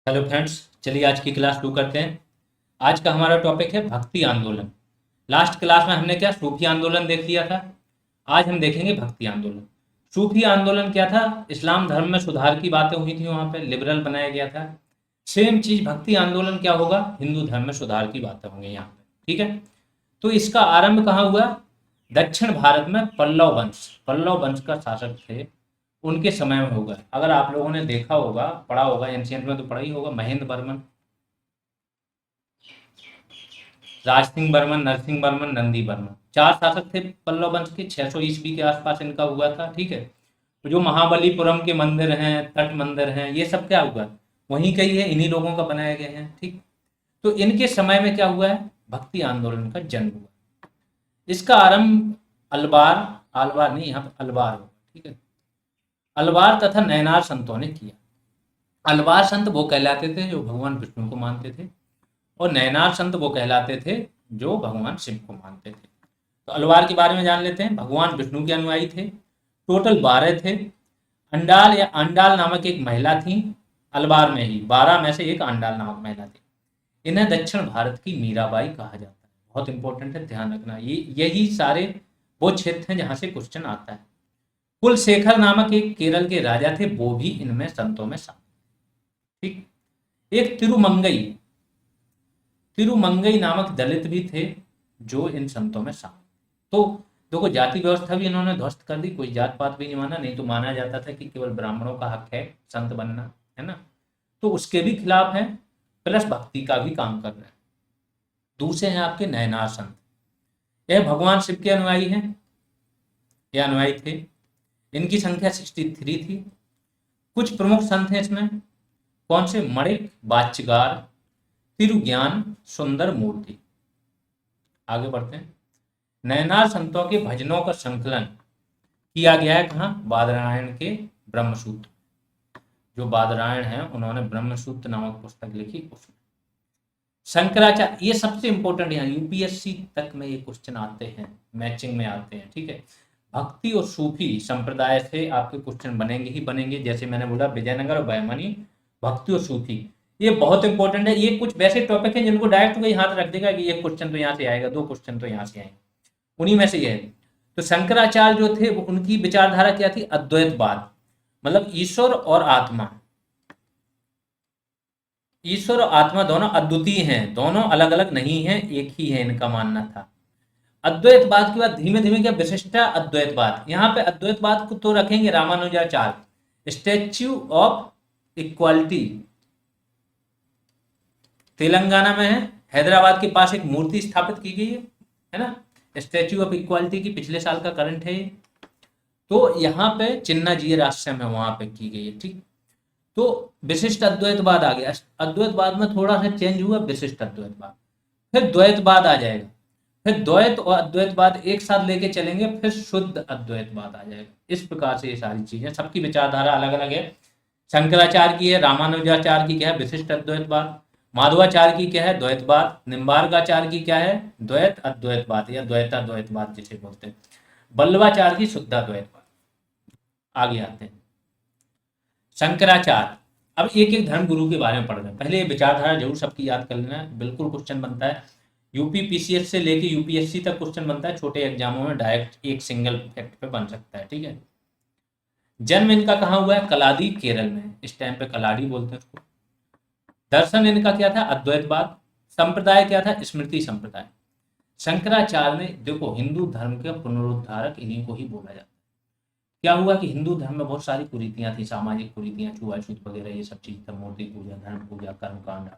Hello friends, चलिए आज की क्लास शुरू करते हैं। आज का हमारा टॉपिक है भक्ति आंदोलन। लास्ट क्लास में हमने क्या सूफी आंदोलन देख लिया था। आज हम देखेंगे भक्ति आंदोलन। सूफी आंदोलन क्या था? इस्लाम धर्म में सुधार की बातें हुई थी, वहाँ पे लिबरल बनाया गया था। सेम चीज भक्ति आंदोलन क्या होगा? हिंदू धर्म में सुधार की बातें होंगी यहाँ पे। ठीक है, तो इसका आरंभ कहाँ हुआ? दक्षिण भारत में पल्लव वंश का शासक थे, उनके समय में होगा। अगर आप लोगों ने देखा होगा, पढ़ा होगा, एंशियंट में तो पढ़ा ही होगा, महेंद्र वर्मन, राज सिंह बर्मन, नरसिंह बर्मन, नंदी बर्मन, चार शासक थे पल्लव वंश के। 600 ईस्वी के आसपास इनका हुआ था। ठीक है, तो जो महाबलीपुरम के मंदिर हैं, तट मंदिर हैं, ये सब क्या हुआ? वहीं का ही है, इन्हीं लोगों का बनाया गया है। ठीक, तो इनके समय में क्या हुआ है? भक्ति आंदोलन का जन्म हुआ। इसका आरंभ अलवार, अलवार नहीं, यहाँ पे अलवार होगा। ठीक है, अलवार तथा नयनार संतों ने किया। अलवार संत वो कहलाते थे जो भगवान विष्णु को मानते थे, और नयनार संत वो कहलाते थे जो भगवान शिव को मानते थे। तो अलवार के बारे में जान लेते हैं। भगवान विष्णु के अनुयायी थे, टोटल 12 थे। अंडाल या अंडाल नामक एक महिला थी, अलवार में ही 12 में से एक अंडाल नामक महिला थी। इन्हें दक्षिण भारत की मीराबाई कहा जाता है। बहुत इंपॉर्टेंट है, ध्यान रखना। ये यही सारे वो क्षेत्र हैं जहां से क्वेश्चन आता है। कुलशेखर नामक एक केरल के राजा थे, वो भी इनमें संतों में शामिल। ठीक, एक तिरुमंगई नामक दलित भी थे जो इन संतों में शामिल। तो देखो, जाति व्यवस्था भी इन्होंने ध्वस्त कर दी, कोई जात पात भी नहीं माना। नहीं तो माना जाता था कि केवल ब्राह्मणों का हक है संत बनना, है ना, तो उसके भी खिलाफ है, प्लस भक्ति का भी काम कर रहे हैं। दूसरे हैं आपके नयनार संत। यह भगवान शिव के अनुयायी हैं, ये अनुयायी थे। इनकी संख्या 63 थी। कुछ प्रमुख संत हैं इसमें। कौन से? मणिक बाच्यगार, तिरुज्ञान, सुंदर मूर्ति। आगे बढ़ते हैं। नयनार संतों के भजनों का संकलन किया गया है कहाँ? बादरायण के ब्रह्मसूत्र। जो बादरायण है, उन्होंने ब्रह्मसूत्र नामक पुस्तक लिखी, उसमें शंकराचार्य, ये सबसे इंपॉर्टेंट, यहाँ यूपीएससी तक में ये क्वेश्चन आते हैं, मैचिंग में आते हैं। ठीक है, भक्ति और सूफी संप्रदाय से आपके क्वेश्चन बनेंगे ही बनेंगे। जैसे मैंने बोला, विजयनगर और बहमनी, भक्ति और सूफी, ये बहुत इंपॉर्टेंट है। ये कुछ वैसे टॉपिक हैं जिनको डायरेक्ट कोई हाथ रख देगा कि ये क्वेश्चन तो यहाँ से आएगा, 2 क्वेश्चन तो यहाँ से आएंगे, उन्हीं में से ये है। तो शंकराचार्य जो थे, उनकी विचारधारा क्या थी? अद्वैतवाद, मतलब ईश्वर और आत्मा, ईश्वर और आत्मा दोनों अद्वितीय हैं, दोनों अलग अलग नहीं हैं, एक ही है, इनका मानना था। अद्वैतवाद के बाद धीमे धीमे क्या? विशिष्टा अद्वैतवाद। यहाँ पे अद्वैतवाद को तो रखेंगे Ramanujacharya. Statue of equality Telangana में है, हैदराबाद के पास एक मूर्ति स्थापित की गई है ना, स्टैच्यू ऑफ इक्वालिटी की, पिछले साल का करंट है। तो यहाँ पे चिन्ना जी राष्ट्रम है, वहां पे की गई है। ठीक, तो विशिष्ट अद्वैतवाद आ गया। अद्वैतवाद में थोड़ा सा चेंज हुआ, विशिष्ट अद्वैतवाद, फिर द्वैतवाद आ जाएगा, फिर द्वैत और अद्वैतवाद एक साथ लेके चलेंगे, फिर शुद्ध अद्वैतवाद आ जाएगा। इस प्रकार से ये सारी चीजें, सबकी विचारधारा अलग अलग है। शंकराचार्य की है, रामानुजाचार्य की क्या है? विशिष्ट अद्वैतवाद। माधवाचार्य की क्या है? द्वैतवाद। निम्बार्काचार्य की क्या है? द्वैत अद्वैतवाद या द्वैताद्वैतवाद जिसे बोलते हैं। वल्लभाचार्य की शुद्धाद्वैतवाद। आगे आते हैं शंकराचार्य। अब एक एक धर्म गुरु के बारे में पढ़ रहे हैं। पहले ये विचारधारा जरूर सबकी याद कर लेना है, बिल्कुल क्वेश्चन बनता है। यूपी पीसीएस से लेके यूपीएससी तक क्वेश्चन बनता है, छोटे एग्जामों में डायरेक्ट एक सिंगल फैक्ट पे बन सकता है। ठीक है, जन्म इनका कहाँ हुआ है? कलादी, केरल में। इस टाइम पे कलाडी बोलते हैं उसको। दर्शन इनका क्या था? अद्वैतवाद। संप्रदाय क्या था? स्मृति संप्रदाय। शंकराचार्य ने, देखो, हिंदू धर्म के पुनरुद्धारक इन्हीं को ही बोला जाता है। क्या हुआ कि हिंदू धर्म में बहुत सारी कुरीतियां थी, सामाजिक कुरीतियां, छुआछूत वगैरह, ये सब चीज, मूर्ति पूजा, धर्म पूजा, कर्मकांड।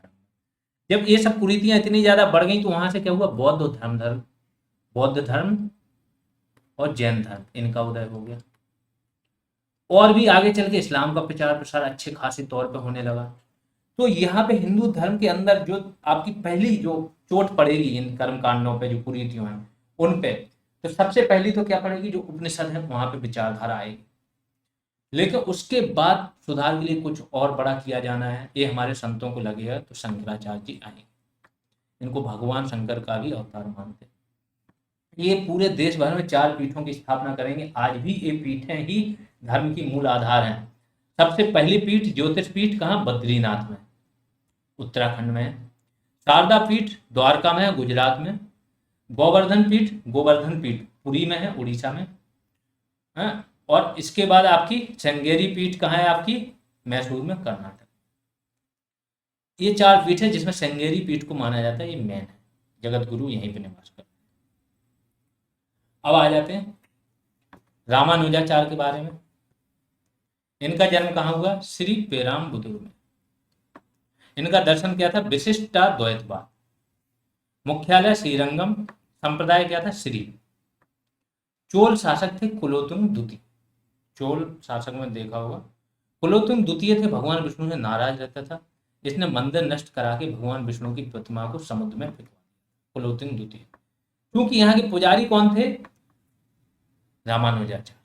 जब ये सब कुरीतियां इतनी ज्यादा बढ़ गई, तो वहां से क्या हुआ? बौद्ध धर्म और जैन धर्म, इनका उदय हो गया। और भी आगे चल के इस्लाम का प्रचार प्रसार अच्छे खासे तौर पे होने लगा। तो यहाँ पे हिंदू धर्म के अंदर जो आपकी पहली जो चोट पड़ेगी इन कर्मकांडों पे, जो कुरीतियों हैं उन पे, तो सबसे पहली तो क्या पड़ेगी? जो उपनिषद है, वहां पे विचारधारा आएगी। लेकिन उसके बाद सुधार के लिए कुछ और बड़ा किया जाना है, ये हमारे संतों को लगेगा। तो शंकराचार्य जी आएंगे, इनको भगवान शंकर का भी अवतार मानते हैं। ये पूरे देश भर में 4 पीठों की स्थापना करेंगे। आज भी ये पीठें ही धर्म की मूल आधार हैं। सबसे पहली पीठ, ज्योतिष पीठ, कहाँ? बद्रीनाथ में। उत्तराखंड में है। शारदा पीठ द्वारका में है, गुजरात में। गोवर्धन पीठ पुरी में है, उड़ीसा में है। और इसके बाद आपकी श्रृंगेरी पीठ कहाँ है आपकी, मैसूर में, कर्नाटक। ये 4 पीठ है जिसमें श्रृंगेरी पीठ को माना जाता है ये मेन है, जगत गुरु यहीं पे निवास करते हैं। अब आ जाते हैं रामानुजाचार्य के बारे में। इनका जन्म कहाँ हुआ, श्री पेराम्बुदूर में। इनका दर्शन क्या था, विशिष्टाद्वैतवाद। मुख्यालय श्रीरंगम। संप्रदाय क्या था, श्री। चोल शासक थे कुलोत्तुंग द्वितीय। चोल शासक में देखा होगा, कुलोत्तुंग द्वितीय थे, भगवान विष्णु से नाराज रहता था। इसने मंदिर नष्ट करा के भगवान विष्णु की प्रतिमा को समुद्र में फेंकवा दिया, कुलोत्तुंग द्वितीय। क्योंकि यहाँ के पुजारी कौन थे, रामानुजाचार्य।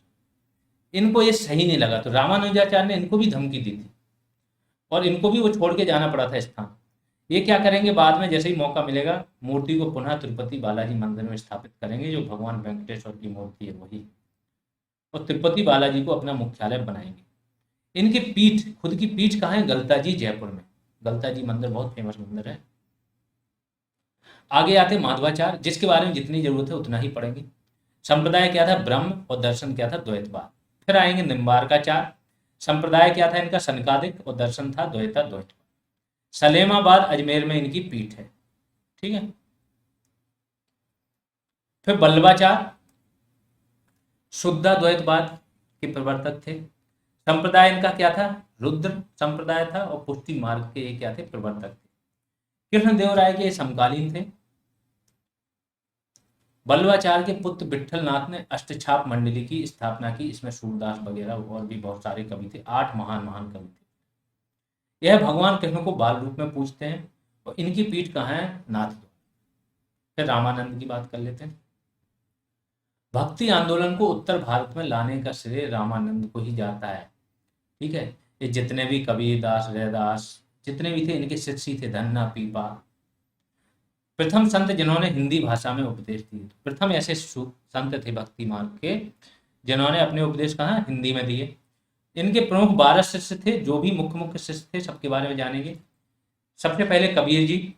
इनको ये सही नहीं लगा तो रामानुजाचार्य ने इनको भी धमकी दी थी और इनको भी वो छोड़ के जाना पड़ा था स्थान। ये क्या करेंगे, बाद में जैसे ही मौका मिलेगा मूर्ति को पुनः तिरुपति बालाजी मंदिर में स्थापित करेंगे, जो भगवान वेंकटेश्वर की मूर्ति है वही, और तिरुपति बालाजी को अपना मुख्यालय बनाएंगे। इनकी पीठ, खुद की पीठ कहाँ है, गलता जी जयपुर में। गलता जी मंदिर बहुत फेमस मंदिर है। आगे आते माधवाचार्य, जिसके बारे में जितनी जरूरत है उतना ही पढ़ेंगे। संप्रदाय क्या था, ब्रह्म, और दर्शन क्या था, द्वैतवाद। फिर आएंगे निम्बार्काचार्य। संप्रदाय क्या था इनका, सनकादिक, और दर्शन था द्वैतवाद। सलेमाबाद अजमेर में इनकी पीठ है, ठीक है। फिर बल्लभाचार्य शुद्धाद्वैतवाद के प्रवर्तक थे। संप्रदाय इनका क्या था, रुद्र संप्रदाय था, और पुष्टि मार्ग के ये क्या थे, प्रवर्तक थे। कृष्णदेव राय के समकालीन थे। बल्लभाचार्य के पुत्र विट्ठलनाथ ने अष्टछाप मंडली की स्थापना की। इसमें सूरदास वगैरह और भी बहुत सारे कवि थे, 8 महान कवि थे। यह भगवान कृष्ण को बाल रूप में पूजते हैं, और इनकी पीठ कहाँ है, नाथद्वार। फिर रामानंद की बात कर लेते हैं। भक्ति आंदोलन को उत्तर भारत में लाने का श्रेय रामानंद को ही जाता है, ठीक है। ये जितने भी कबीरदास, रैदास, जितने भी थे, इनके शिष्य थे, धन्ना पीपा। प्रथम संत जिन्होंने हिंदी भाषा में उपदेश दिए, प्रथम ऐसे संत थे भक्ति मार्ग के जिन्होंने अपने उपदेश कहाँ, हिंदी में दिए। इनके प्रमुख 12 शिष्य थे, जो भी मुख्य शिष्य थे सबके बारे में जानेंगे। सबसे पहले कबीर जी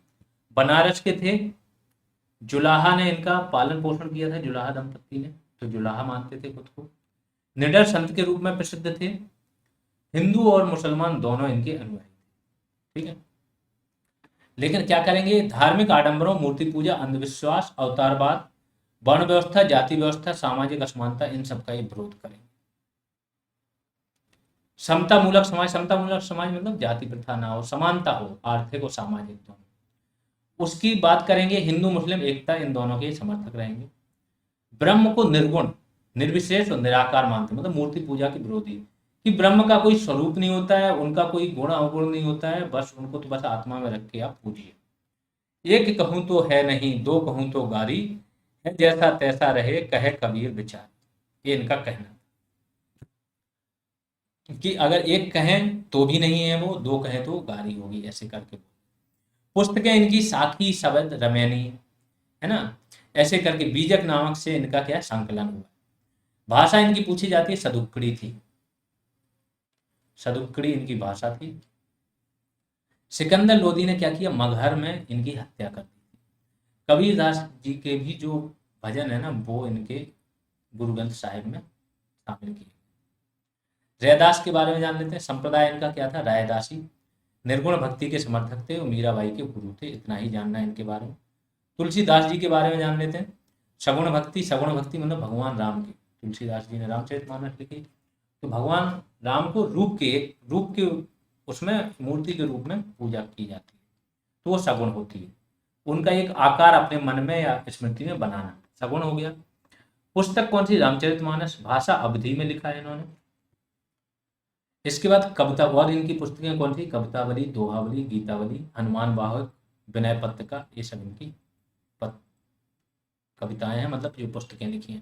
बनारस के थे। जुलाहा ने इनका पालन पोषण किया था, जुलाहा दंपत्ति ने, तो जुलाहा मानते थे खुद को। निडर संत के रूप में प्रसिद्ध थे। हिंदू और मुसलमान दोनों इनके अनुयायी थे, ठीक है। लेकिन क्या करेंगे, धार्मिक आडंबरों, मूर्ति पूजा, अंधविश्वास, अवतारवाद, वर्ण व्यवस्था, जाति व्यवस्था, सामाजिक असमानता, इन सबका ये विरोध करेंगे। समतामूलक समाज मतलब जाति प्रथा ना हो, समानता हो, आर्थिक और सामाजिक दोनों, उसकी बात करेंगे। हिंदू मुस्लिम एकता, इन दोनों के समर्थक रहेंगे। ब्रह्म को निर्गुण, निर्विशेष और निराकार मानते, मतलब मूर्ति पूजा के विरोधी, कि ब्रह्म का कोई स्वरूप नहीं होता है, उनका कोई गुण अवगुण नहीं होता है, बस उनको तो बस आत्मा में रख के आप पूजिए। एक कहूं तो है नहीं, दो कहूं तो गारी है, जैसा तैसा रहे कहे कबीर विचार। ये इनका कहना कि अगर एक कहें तो भी नहीं है वो, दो कहें तो गारी होगी, ऐसे करके। पुस्तकें इनकी साखी, शबद, रमैनी, है ना, ऐसे करके बीजक नामक से इनका क्या संकलन हुआ। भाषा इनकी पूछी जाती है, सदुक्कड़ी थी, सदुक्कड़ी इनकी भाषा थी। सिकंदर लोदी ने क्या किया, मगहर में इनकी हत्या कर दी। कबीरदास जी के भी जो भजन है ना, वो इनके गुरु ग्रंथ साहिब में शामिल किए। रैदास के बारे में जान लेते हैं। संप्रदाय इनका क्या था, रायदासी। निर्गुण भक्ति के समर्थक थे और मीराबाई के गुरु थे, इतना ही जानना है इनके बारे में। तुलसीदास जी के बारे में जान लेते हैं। सगुण भक्ति मतलब भगवान राम की, तुलसीदास जी ने रामचरितमानस लिखी, तो भगवान राम को रूप के उसमें मूर्ति के रूप में पूजा की जाती है, तो वो सगुण होती है। उनका एक आकार अपने मन में या स्मृति में बनाना, सगुण हो गया। पुस्तक कौन सी, रामचरितमानस। भाषा अवधी में लिखा है इन्होंने। इसके बाद कविता, और इनकी पुस्तकें कौन सी, कवितावली, दोहावली, गीतावली, हनुमान वाहक, विनय पत्रिका, ये सब इनकी कविताएं हैं, मतलब जो पुस्तकें लिखी हैं।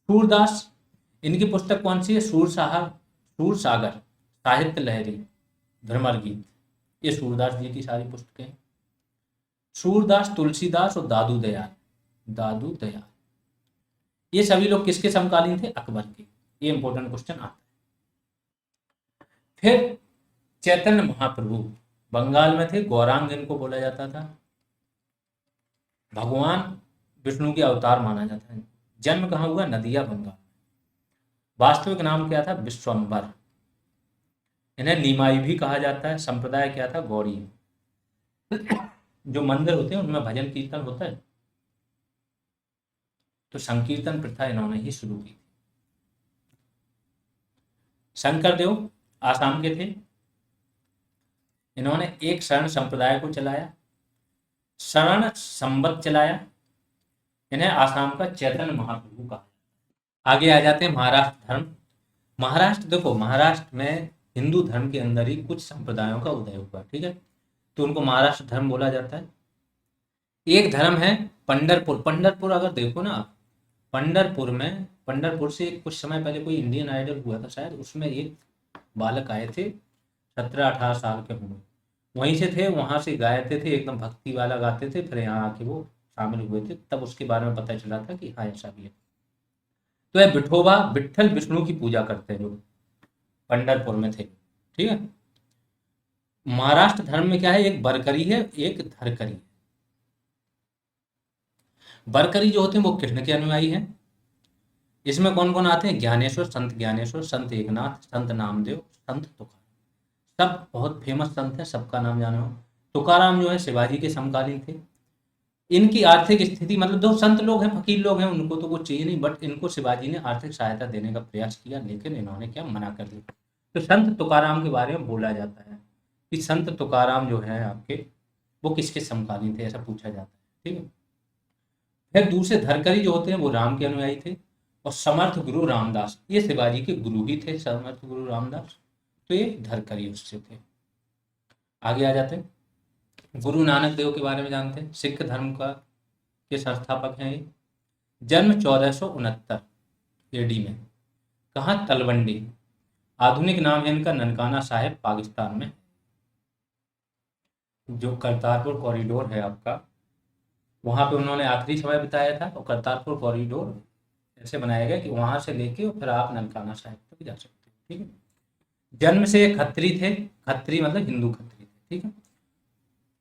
सूरदास, इनकी पुस्तक कौन सी है, सूर सागर, साहित्य लहरी, भ्रमर गीत, ये सूरदास जी की सारी पुस्तकें। सूरदास, तुलसीदास और दादू दयाल, ये सभी लोग किसके समकालीन थे, अकबर के। ये इंपॉर्टेंट क्वेश्चन आता है। फिर चैतन्य महाप्रभु, बंगाल में थे, गौरांग इनको बोला जाता था, भगवान विष्णु के अवतार माना जाता है। जन्म कहाँ हुआ? नदिया, बंगाल। वास्तविक नाम क्या था? विश्वम्बर। इन्हें निमाई भी कहा जाता है। संप्रदाय क्या था? गौड़ी। जो मंदिर होते हैं उनमें भजन कीर्तन होता है, तो संकीर्तन प्रथा इन्होंने ही शुरू की। शंकरदेव आसाम के थे। इन्होंने एक शरण संप्रदाय को चलाया, शरण संबत चलाया। इन्हें आसाम का चैतन्य महाप्रभु कहा। आगे आ जाते हैं महाराष्ट्र धर्म। महाराष्ट्र, देखो महाराष्ट्र में हिंदू धर्म के अंदर ही कुछ संप्रदायों का उदय हुआ, ठीक है, तो उनको महाराष्ट्र धर्म बोला जाता है। एक धर्म है पंढरपुर। पंढरपुर अगर देखो ना आप, पंढरपुर से कुछ समय पहले कोई इंडियन आइडल हुआ था शायद, उसमें एक बालक आए थे, 17-18 साल के होंगे, वहीं से थे, वहां से गाते थे, एकदम भक्ति वाला गाते थे, फिर यहाँ आके वो शामिल हुए थे, तब उसके बारे में पता चला था कि हाँ ऐसा भी है। तो ये विठोबा, विट्ठल विष्णु की पूजा करते हैं जो पंढरपुर में थे, ठीक है। महाराष्ट्र धर्म में क्या है? एक बरकरी है, एक धरकरी। बरकरी जो होते हैं वो कृष्ण के अनुयायी हैं। इसमें कौन कौन आते हैं? ज्ञानेश्वर, संत ज्ञानेश्वर, संत एकनाथ, संत नामदेव, संत तुकाराम। सब बहुत फेमस संत हैं, सबका नाम जानो। तुकाराम जो है शिवाजी के समकालीन थे। इनकी आर्थिक स्थिति, मतलब दो संत लोग हैं, फकीर लोग हैं, उनको तो कुछ चाहिए नहीं, बट इनको शिवाजी ने आर्थिक सहायता देने का प्रयास किया, लेकिन इन्होंने क्या, मना कर दिया। तो संत तुकाराम के बारे में बोला जाता है कि संत तुकाराम जो है आपके, वो किसके समकालीन थे, ऐसा पूछा जाता है, ठीक है। फिर दूसरे धरकरी जो होते हैं वो राम के अनुयायी थे। और समर्थ गुरु रामदास, ये शिवाजी के गुरु ही थे, समर्थ गुरु रामदास, तो ये धरकरी उससे थे। आगे आ जाते हैं, गुरु नानक देव के बारे में जानते हैं। सिख धर्म का के संस्थापक हैं ये। जन्म 1469 एडी में। कहाँ? तलवंडी। आधुनिक नाम है इनका ननकाना साहिब, पाकिस्तान में। जो करतारपुर कॉरिडोर है आपका, वहां पे उन्होंने आखिरी समय बिताया था, और करतारपुर कॉरिडोर ऐसे बनाया गया कि वहां से लेके और फिर आप ननकाना साहिब तक जा सकते हो, ठीक है। जन्म से खत्री थे, खत्री मतलब हिंदू खत्री थे, ठीक है।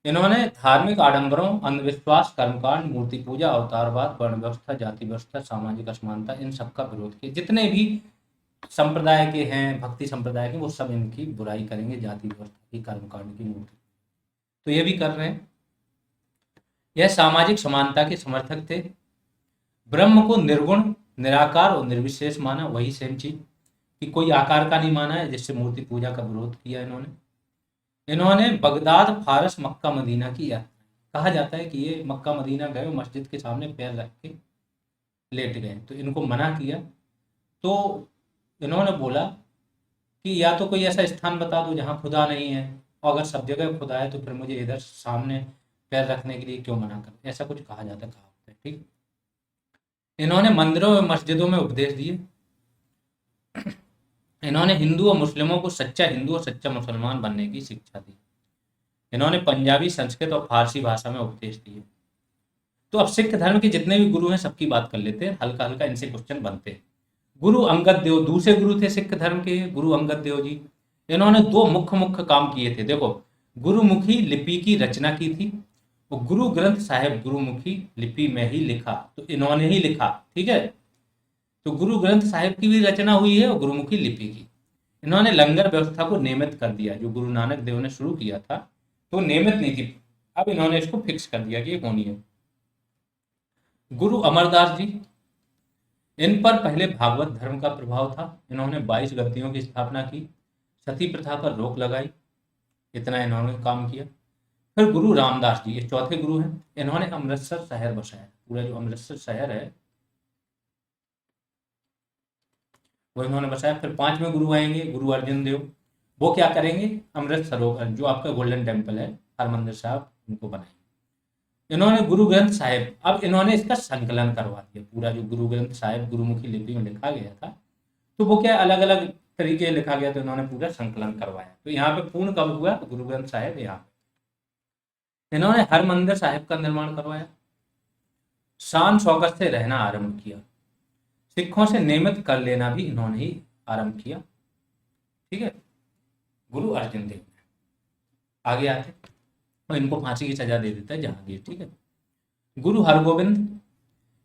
इन्होंने धार्मिक आडंबरों, अंधविश्वास, कर्मकांड, मूर्ति पूजा, अवतारवाद, वर्ण व्यवस्था, जाति व्यवस्था, सामाजिक असमानता, इन सबका विरोध किया। जितने भी संप्रदाय के हैं, भक्ति संप्रदाय के, वो सब इनकी बुराई करेंगे, जाति व्यवस्था की, कर्मकांड की, मूर्ति, तो ये भी कर रहे हैं। यह सामाजिक समानता के समर्थक थे। ब्रह्म को निर्गुण, निराकार और निर्विशेष माना, वही सेम चीज, कि कोई आकार का नहीं माना है, जिससे मूर्ति पूजा का विरोध किया इन्होंने बगदाद, फारस, मक्का, मदीना की यात्रा। कहा जाता है कि ये मक्का मदीना गए, मस्जिद के सामने पैर रख के लेट गए, तो इनको मना किया। तो इन्होंने बोला कि या तो कोई ऐसा स्थान बता दो जहाँ खुदा नहीं है, और अगर सब जगह खुदा है तो फिर मुझे इधर सामने पैर रखने के लिए क्यों मना कर, ऐसा कुछ कहा जाता, कहा होता है, ठीक। इन्होंने मंदिरों और मस्जिदों में उपदेश दिए। इन्होंने हिंदू और मुस्लिमों को सच्चा हिंदू और सच्चा मुसलमान बनने की शिक्षा दी। इन्होंने पंजाबी, संस्कृत और फारसी भाषा में उपदेश दिए। तो अब सिख धर्म के जितने भी गुरु हैं सबकी बात कर लेते हैं, हल्का हल्का इनसे क्वेश्चन बनते हैं। गुरु अंगद देव दूसरे गुरु थे सिख धर्म के, गुरु अंगद देव जी। इन्होंने दो मुख्य मुख्य काम किए थे। देखो, गुरुमुखी लिपि की रचना की थी, और गुरु ग्रंथ साहिब गुरुमुखी लिपि में ही लिखा, तो इन्होंने ही लिखा, ठीक है। तो गुरु ग्रंथ साहिब की भी रचना हुई है और गुरुमुखी लिपि की। इन्होंने लंगर व्यवस्था को नियमित कर दिया, जो गुरु नानक देव ने शुरू किया था तो नियमित नहीं थी, अब इन्होंने इसको फिक्स कर दिया कि ये होनी है। गुरु अमरदास जी, इन पर पहले भागवत धर्म का प्रभाव था। इन्होंने 22 गद्दियों की स्थापना की, सती प्रथा पर रोक लगाई, इतना इन्होंने काम किया। फिर गुरु रामदास जी, ये चौथे गुरु हैं। इन्होंने अमृतसर शहर बसाया, पूरा जो अमृतसर शहर है वो इन्होंने बसाया। फिर पांचवें गुरु आएंगे गुरु अर्जुन देव, वो क्या करेंगे? अमृत सरोवर जो आपका गोल्डन टेम्पल है, हरमंदिर साहब, उनको बनाएंगे। इन्होंने गुरु ग्रंथ साहिब, अब इन्होंने इसका संकलन करवा दिया, पूरा जो गुरु ग्रंथ साहिब गुरुमुखी लिपि में लिखा गया था, तो वो क्या अलग अलग तरीके लिखा गया, तो इन्होंने पूरा संकलन करवाया। तो यहाँ पे पूर्ण कब हुआ? गुरु ग्रंथ साहिब यहाँ पे। इन्होंने हरमंदिर साहिब का निर्माण करवाया, शान शौकत से रहना आरंभ किया, सिखों से नियमित कर लेना भी इन्होंने ही आरंभ किया, ठीक है, गुरु अर्जुन देव ने। आगे आते और इनको फांसी की सजा दे देता है जहांगीर। ठीक है, गुरु हरगोबिंद,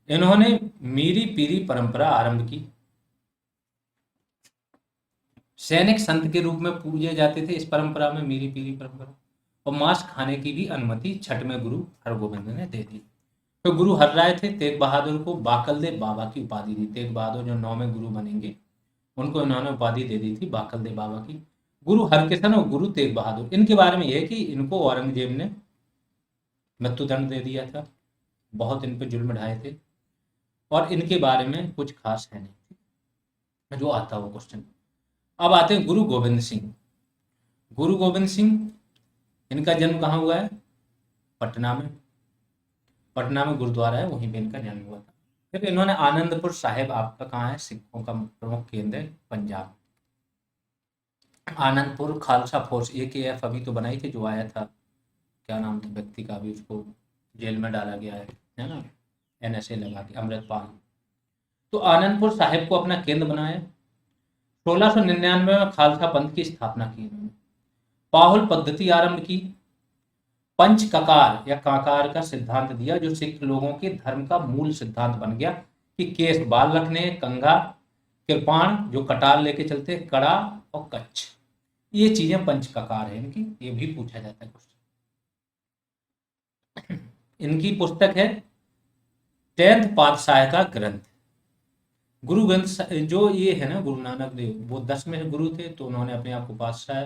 इन्होंने मीरी पीरी परंपरा आरंभ की। सैनिक संत के रूप में पूजे जाते थे इस परंपरा में, मीरी पीरी परंपरा। और मांस खाने की भी अनुमति छठ में गुरु हरगोबिंद ने दे दी। तो गुरु हरराय थे, तेग बहादुर को बाकलदेव बाबा की उपाधि दी। तेग बहादुर जो 9वें गुरु बनेंगे, उनको इन्होंने उपाधि दे दी थी बाकलदेव बाबा की। गुरु हरकिशन और गुरु तेग बहादुर, इनके बारे में यह है कि इनको औरंगजेब ने मृत्युदंड दे दिया था, बहुत इन पर जुल्म ढाए थे, और इनके बारे में कुछ खास है नहीं जो आता हो क्वेश्चन। अब आते हैं गुरु गोविंद सिंह। गुरु गोविंद सिंह, इनका जन्म कहाँ हुआ है? पटना में। पटना में गुरुद्वारा है, वहीं पे इनका जन्म हुआ था। फिर इन्होंने आनंदपुर साहिब, आपका कहाँ है? सिखों का प्रमुख केंद्र है, पंजाब। आनंदपुर खालसा फोर्स AKF अभी तो बनाई थी, जो आया था, क्या नाम था व्यक्ति का, अभी उसको जेल में डाला गया है ना, NSA लगा के, अमृतपाल। तो आनंदपुर साहिब को अपना केंद्र बनाया। 1699 में खालसा पंथ की स्थापना की इन्होंने। पाहुल पद्धति आरंभ की। पंच ककार या काकार का सिद्धांत दिया, जो सिख लोगों के धर्म का मूल सिद्धांत बन गया कि केस बाल रखने, कंघा, कृपाण जो कटार लेके चलते, कड़ा और कच्छ, ये चीजें पंच ककार है इनकी। ये भी पूछा जाता है क्वेश्चन। इनकी पुस्तक है 10th पातशाह का ग्रंथ। गुरु ग्रंथ जो ये है ना, गुरु नानक देव, वो 10वें गुरु थे, तो उन्होंने अपने आप को पातशाह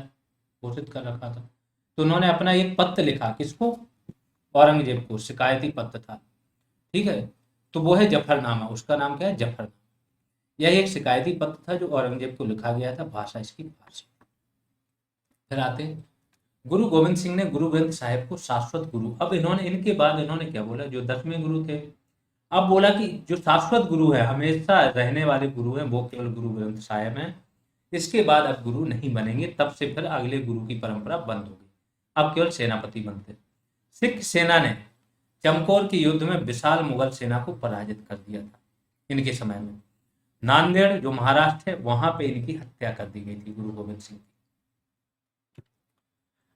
घोषित कर रखा था। तो उन्होंने अपना एक पत्र लिखा, किसको? औरंगजेब को, शिकायती पत्र था। ठीक है, तो वो है जफरनामा। उसका नाम क्या है? जफरनामा। यह एक शिकायती पत्र था जो औरंगजेब को लिखा गया था, भाषा इसकी फारसी। फिर आते हैं गुरु गोविंद सिंह ने गुरु ग्रंथ साहिब को शाश्वत गुरु। अब इन्होंने, इनके बाद इन्होंने क्या बोला? जो 10वें गुरु थे, अब बोला कि जो शाश्वत गुरु है, हमेशा रहने वाले गुरु हैं, वो केवल गुरु ग्रंथ साहिब हैं। इसके बाद अब गुरु नहीं बनेंगे। तब से फिर अगले गुरु की परंपरा बंद हो गई, अब केवल सेनापति बनते। सिख सेना ने चमकौर के युद्ध में विशाल मुगल सेना को पराजित कर दिया था इनके समय में। नांदेड़ जो महाराष्ट्र है, वहां पे इनकी हत्या कर दी गई थी गुरु गोविंद सिंह की।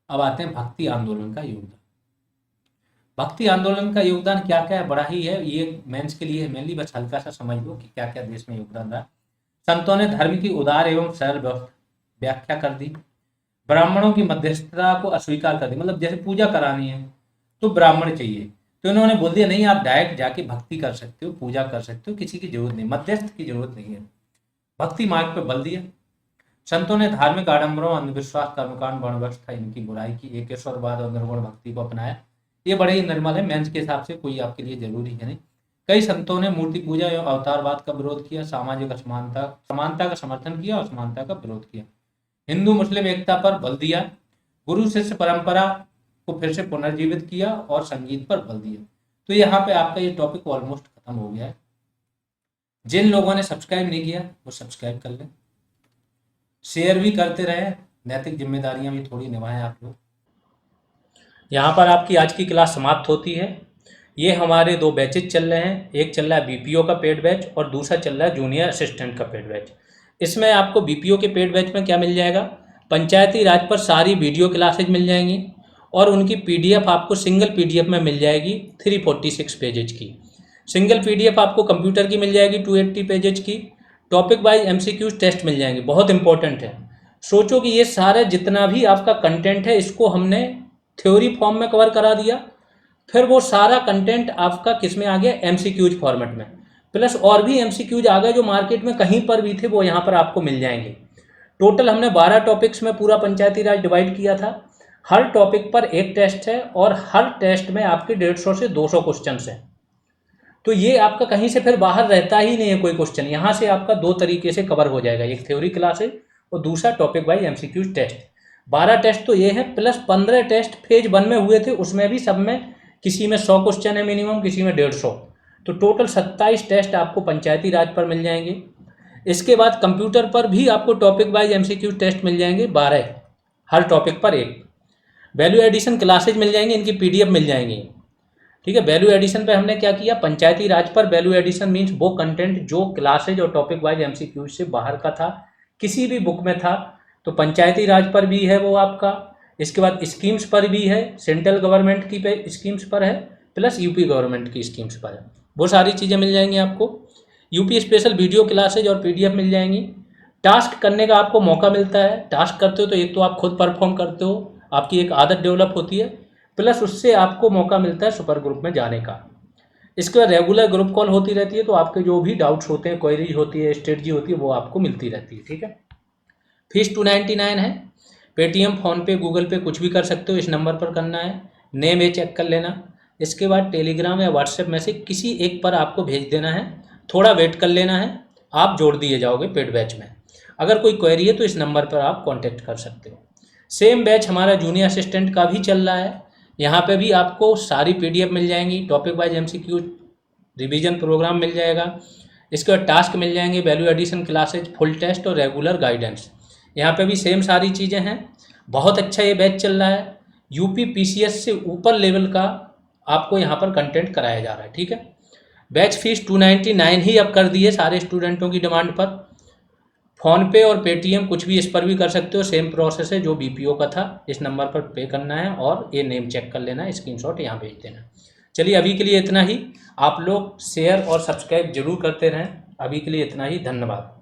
अब आते हैं भक्ति आंदोलन का योगदान। भक्ति आंदोलन का योगदान क्या क्या है? बड़ा ही है, ये मेंस के लिए मेनली, बस हल्का सा समझ लो कि क्या क्या देश में योगदान रहा। संतों ने धर्म की उदार एवं सरल व्याख्या कर दी। ब्राह्मणों की मध्यस्थता को अस्वीकार कर दी, मतलब जैसे पूजा करानी है तो ब्राह्मण चाहिए, तो इन्होंने बोल दिया नहीं, आप डायरेक्ट जाके भक्ति कर सकते हो, पूजा कर सकते हो, किसी की जरूरत नहीं, मध्यस्थ की जरूरत नहीं है। भक्ति मार्ग पे बल दिया। संतों ने धार्मिक आडंबरों, अंधविश्वास, कर्मकांड, वर्णव्यवस्था, इनकी बुराई की, एकेश्वरवाद और निर्गुण भक्ति को अपनाया। ये बड़े ही निर्मल है, मेंस के हिसाब से कोई आपके लिए जरूरी है नहीं। कई संतों ने मूर्ति पूजा एवं अवतारवाद का विरोध किया, सामाजिक समानता का समर्थन किया और समानता का विरोध किया। हिंदू मुस्लिम एकता पर बल दिया। गुरु शिष्य परंपरा को फिर से पुनर्जीवित किया और संगीत पर बल दिया। तो यहाँ पे आपका ये टॉपिक ऑलमोस्ट खत्म हो गया है। जिन लोगों ने सब्सक्राइब नहीं किया वो सब्सक्राइब कर लें, शेयर भी करते रहे, नैतिक जिम्मेदारियां भी थोड़ी निभाएं आप लोग। यहाँ पर आपकी आज की क्लास समाप्त होती है। ये हमारे 2 बैचेज चल रहे हैं, एक चल रहा है BPO का पेड बैच और दूसरा चल रहा है जूनियर असिस्टेंट का पेड बैच। इसमें आपको BPO के पेड बैच में क्या मिल जाएगा? पंचायती राज पर सारी वीडियो क्लासेज मिल जाएंगी और उनकी PDF आपको सिंगल PDF में मिल जाएगी 346 पेजेज की। सिंगल PDF आपको कंप्यूटर की मिल जाएगी 280 पेजेज की। टॉपिक वाइज MCQs टेस्ट मिल जाएंगे, बहुत इंपॉर्टेंट है। सोचो कि ये सारा जितना भी आपका कंटेंट है, इसको हमने थ्योरी फॉर्म में कवर करा दिया, फिर वो सारा कंटेंट आपका किस में आ गया? MCQs फॉर्मेट में, प्लस और भी MCQs आ गए जो मार्केट में कहीं पर भी थे, वो यहाँ पर आपको मिल जाएंगे। टोटल हमने 12 टॉपिक्स में पूरा पंचायती राज डिवाइड किया था। हर टॉपिक पर एक टेस्ट है और हर टेस्ट में आपके 150 से 200 क्वेश्चन हैं। तो ये आपका कहीं से फिर बाहर रहता ही नहीं है कोई क्वेश्चन। यहाँ से आपका 2 तरीके से कवर हो जाएगा, एक थ्योरी क्लास है और दूसरा topic wise MCQs test. 12 test तो ये है, प्लस 15 टेस्ट फेज 1 में हुए थे, उसमें भी सब में किसी में 100 क्वेश्चन है मिनिमम, किसी में 150। तो टोटल 27 टेस्ट आपको पंचायती राज पर मिल जाएंगे। इसके बाद कंप्यूटर पर भी आपको टॉपिक वाइज MCQ टेस्ट मिल जाएंगे 12, हर टॉपिक पर एक। वैल्यू एडिशन क्लासेज मिल जाएंगी, इनकी PDF मिल जाएंगी। ठीक है, वैल्यू एडिशन पे हमने क्या किया? पंचायती राज पर वैल्यू एडिशन मीन्स वो कंटेंट जो क्लासेज और टॉपिक वाइज MCQ से बाहर का था, किसी भी बुक में था, तो पंचायती राज पर भी है वो आपका। इसके बाद स्कीम्स पर भी है, सेंट्रल गवर्नमेंट की पे स्कीम्स पर है, प्लस यूपी गवर्नमेंट की स्कीम्स पर है। वो सारी चीज़ें मिल जाएंगी आपको। यूपी स्पेशल वीडियो क्लासेज और पीडीएफ मिल जाएंगी। टास्क करने का आपको मौका मिलता है। टास्क करते हो तो एक तो आप खुद परफॉर्म करते हो, आपकी एक आदत डेवलप होती है, प्लस उससे आपको मौका मिलता है सुपर ग्रुप में जाने का। इसके बाद रेगुलर ग्रुप कॉल होती रहती है, तो आपके जो भी डाउट्स होते हैं, क्वेरीज होती है, स्ट्रेटजी होती है, वो आपको मिलती रहती है। ठीक है। फीस 299 है। पेटीएम, फ़ोनपे, गूगल पे कुछ भी कर सकते हो, इस नंबर पर करना है। नेम ये चेक कर लेना। इसके बाद टेलीग्राम या व्हाट्सएप में से किसी एक पर आपको भेज देना है, थोड़ा वेट कर लेना है, आप जोड़ दिए जाओगे पेड बैच में। अगर कोई क्वेरी है तो इस नंबर पर आप कॉन्टैक्ट कर सकते हो। सेम बैच हमारा जूनियर असिस्टेंट का भी चल रहा है। यहाँ पे भी आपको सारी पीडीएफ मिल जाएंगी, topic wise MCQ, revision program मिल जाएगा। इसके बाद टास्क मिल जाएंगे, value addition classes, full test और रेगुलर गाइडेंस। यहाँ पे भी सेम सारी चीज़ें हैं। बहुत अच्छा ये बैच चल रहा है। यूपी पीसीएस से ऊपर लेवल का आपको यहाँ पर कंटेंट कराया जा रहा है। ठीक है। बैच फीस 299 ही अब कर दी है सारे स्टूडेंटों की डिमांड पर। फ़ोनपे और पेटीएम कुछ भी इस पर भी कर सकते हो, सेम प्रोसेस है जो बीपीओ का था। इस नंबर पर पे करना है और ये नेम चेक कर लेना है, स्क्रीनशॉट यहाँ भेज देना। चलिए अभी के लिए इतना ही। आप लोग शेयर और सब्सक्राइब जरूर करते रहें। अभी के लिए इतना ही, धन्यवाद।